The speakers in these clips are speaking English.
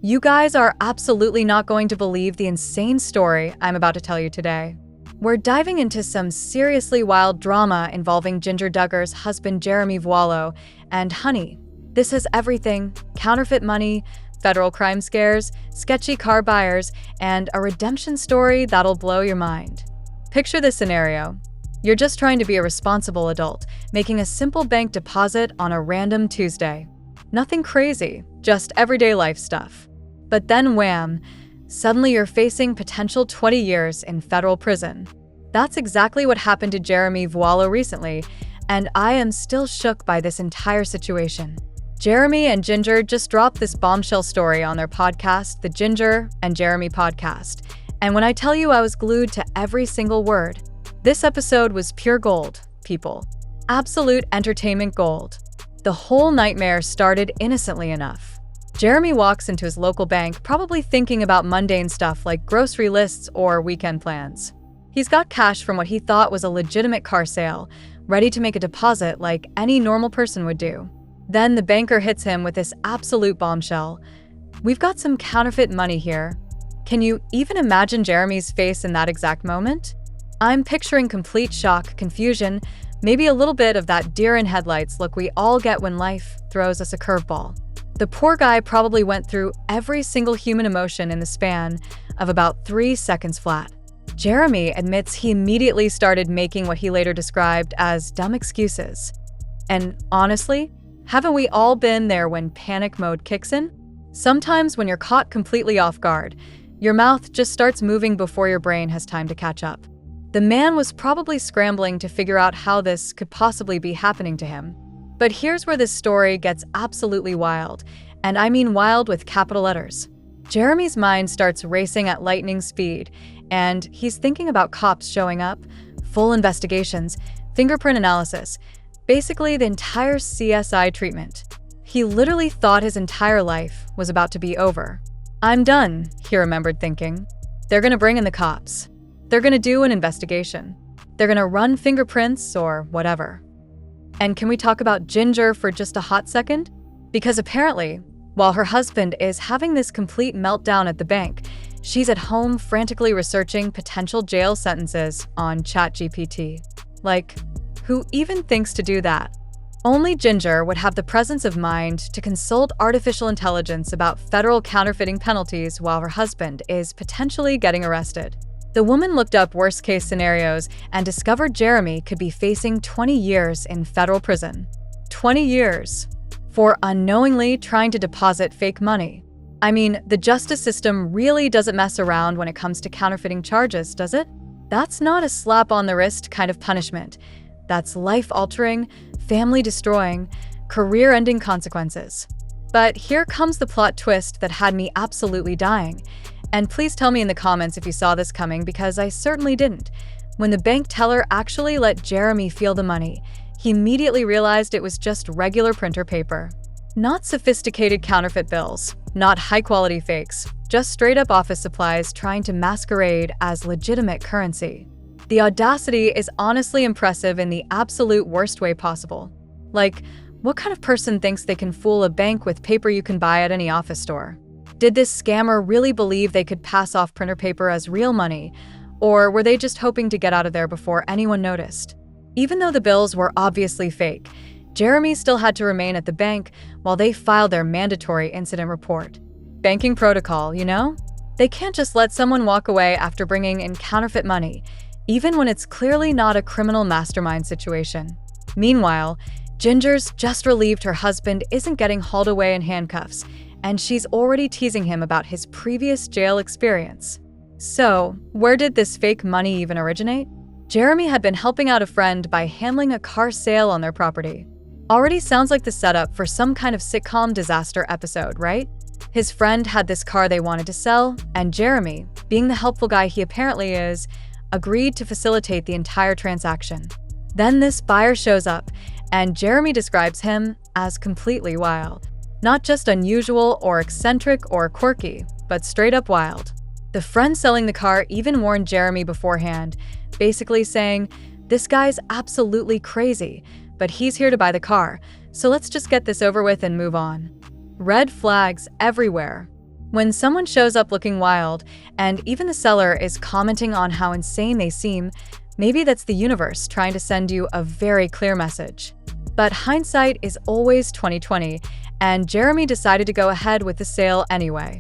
You guys are absolutely not going to believe the insane story I'm about to tell you today. We're diving into some seriously wild drama involving Jinger Duggar's husband Jeremy Vuolo, and honey, this has everything: counterfeit money, federal crime scares, sketchy car buyers, and a redemption story that'll blow your mind. Picture this scenario. You're just trying to be a responsible adult, making a simple bank deposit on a random Tuesday. Nothing crazy, just everyday life stuff. But then wham, suddenly you're facing potential 20 years in federal prison. That's exactly what happened to Jeremy Vuolo recently, and I am still shook by this entire situation. Jeremy and Jinger just dropped this bombshell story on their podcast, the Jinger and Jeremy podcast. And when I tell you I was glued to every single word, this episode was pure gold, people. Absolute entertainment gold. The whole nightmare started innocently enough. Jeremy walks into his local bank, probably thinking about mundane stuff like grocery lists or weekend plans. He's got cash from what he thought was a legitimate car sale, ready to make a deposit like any normal person would do. Then the banker hits him with this absolute bombshell. "We've got some counterfeit money here." Can you even imagine Jeremy's face in that exact moment? I'm picturing complete shock, confusion, maybe a little bit of that deer in headlights look we all get when life throws us a curveball. The poor guy probably went through every single human emotion in the span of about 3 seconds flat. Jeremy admits he immediately started making what he later described as dumb excuses. And honestly, haven't we all been there when panic mode kicks in? Sometimes when you're caught completely off guard, your mouth just starts moving before your brain has time to catch up. The man was probably scrambling to figure out how this could possibly be happening to him. But here's where this story gets absolutely wild, and I mean wild with capital letters. Jeremy's mind starts racing at lightning speed, and he's thinking about cops showing up, full investigations, fingerprint analysis, basically the entire CSI treatment. He literally thought his entire life was about to be over. "I'm done," he remembered thinking. "They're gonna bring in the cops. They're gonna do an investigation. They're gonna run fingerprints or whatever." And can we talk about Jinger for just a hot second? Because apparently, while her husband is having this complete meltdown at the bank, she's at home frantically researching potential jail sentences on ChatGPT. Like, who even thinks to do that? Only Jinger would have the presence of mind to consult artificial intelligence about federal counterfeiting penalties while her husband is potentially getting arrested. The woman looked up worst-case scenarios and discovered Jeremy could be facing 20 years in federal prison. 20 years for unknowingly trying to deposit fake money. I mean, the justice system really doesn't mess around when it comes to counterfeiting charges, does it? That's not a slap on the wrist kind of punishment. That's life-altering, family-destroying, career-ending consequences. But here comes the plot twist that had me absolutely dying. And please tell me in the comments if you saw this coming, because I certainly didn't. When the bank teller actually let Jeremy feel the money, he immediately realized it was just regular printer paper. Not sophisticated counterfeit bills, not high-quality fakes, just straight-up office supplies trying to masquerade as legitimate currency. The audacity is honestly impressive in the absolute worst way possible. Like, what kind of person thinks they can fool a bank with paper you can buy at any office store? Did this scammer really believe they could pass off printer paper as real money, or were they just hoping to get out of there before anyone noticed? Even though the bills were obviously fake, Jeremy still had to remain at the bank while they filed their mandatory incident report. Banking protocol, you know? They can't just let someone walk away after bringing in counterfeit money, even when it's clearly not a criminal mastermind situation. Meanwhile, Ginger's just relieved her husband isn't getting hauled away in handcuffs, and she's already teasing him about his previous jail experience. So, where did this fake money even originate? Jeremy had been helping out a friend by handling a car sale on their property. Already sounds like the setup for some kind of sitcom disaster episode, right? His friend had this car they wanted to sell, and Jeremy, being the helpful guy he apparently is, agreed to facilitate the entire transaction. Then this buyer shows up, and Jeremy describes him as completely wild. Not just unusual or eccentric or quirky, but straight up wild. The friend selling the car even warned Jeremy beforehand, basically saying, "This guy's absolutely crazy, but he's here to buy the car, so let's just get this over with and move on." Red flags everywhere. When someone shows up looking wild, and even the seller is commenting on how insane they seem, maybe that's the universe trying to send you a very clear message. But hindsight is always 20/20, and Jeremy decided to go ahead with the sale anyway.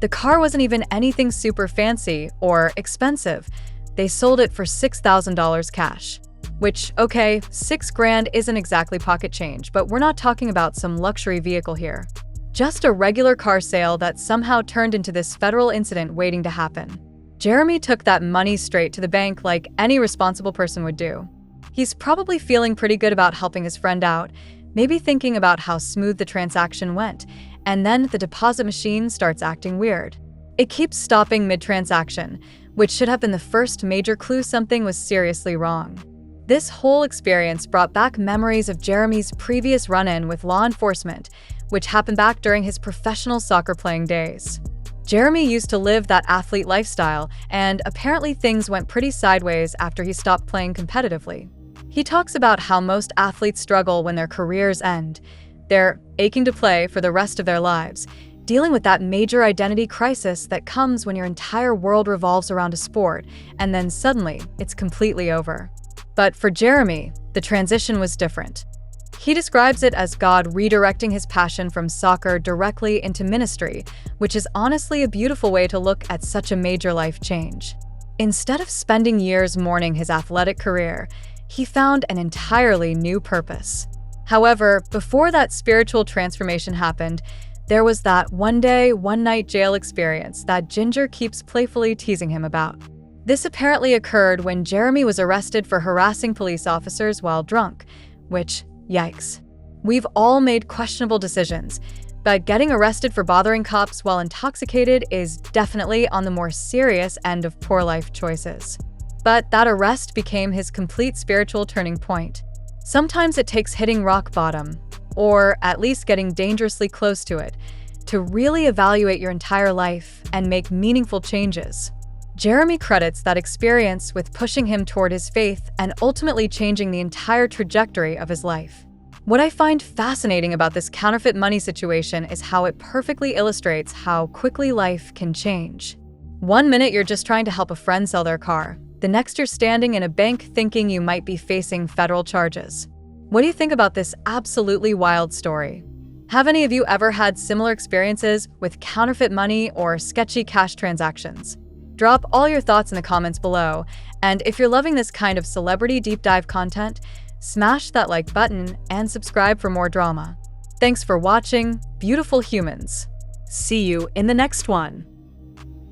The car wasn't even anything super fancy or expensive. They sold it for $6,000 cash. Which, okay, $6,000 isn't exactly pocket change, but we're not talking about some luxury vehicle here. Just a regular car sale that somehow turned into this federal incident waiting to happen. Jeremy took that money straight to the bank like any responsible person would do. He's probably feeling pretty good about helping his friend out, maybe thinking about how smooth the transaction went, and then the deposit machine starts acting weird. It keeps stopping mid-transaction, which should have been the first major clue something was seriously wrong. This whole experience brought back memories of Jeremy's previous run-in with law enforcement, which happened back during his professional soccer playing days. Jeremy used to live that athlete lifestyle, and apparently things went pretty sideways after he stopped playing competitively. He talks about how most athletes struggle when their careers end. They're aching to play for the rest of their lives, dealing with that major identity crisis that comes when your entire world revolves around a sport, and then suddenly it's completely over. But for Jeremy, the transition was different. He describes it as God redirecting his passion from soccer directly into ministry, which is honestly a beautiful way to look at such a major life change. Instead of spending years mourning his athletic career, he found an entirely new purpose. However, before that spiritual transformation happened, there was that one-day, one-night jail experience that Jinger keeps playfully teasing him about. This apparently occurred when Jeremy was arrested for harassing police officers while drunk, which, yikes. We've all made questionable decisions, but getting arrested for bothering cops while intoxicated is definitely on the more serious end of poor life choices. But that arrest became his complete spiritual turning point. Sometimes it takes hitting rock bottom, or at least getting dangerously close to it, to really evaluate your entire life and make meaningful changes. Jeremy credits that experience with pushing him toward his faith and ultimately changing the entire trajectory of his life. What I find fascinating about this counterfeit money situation is how it perfectly illustrates how quickly life can change. One minute you're just trying to help a friend sell their car. The next you're standing in a bank thinking you might be facing federal charges. What do you think about this absolutely wild story? Have any of you ever had similar experiences with counterfeit money or sketchy cash transactions? Drop all your thoughts in the comments below, and if you're loving this kind of celebrity deep dive content, smash that like button and subscribe for more drama. Thanks for watching, beautiful humans. See you in the next one.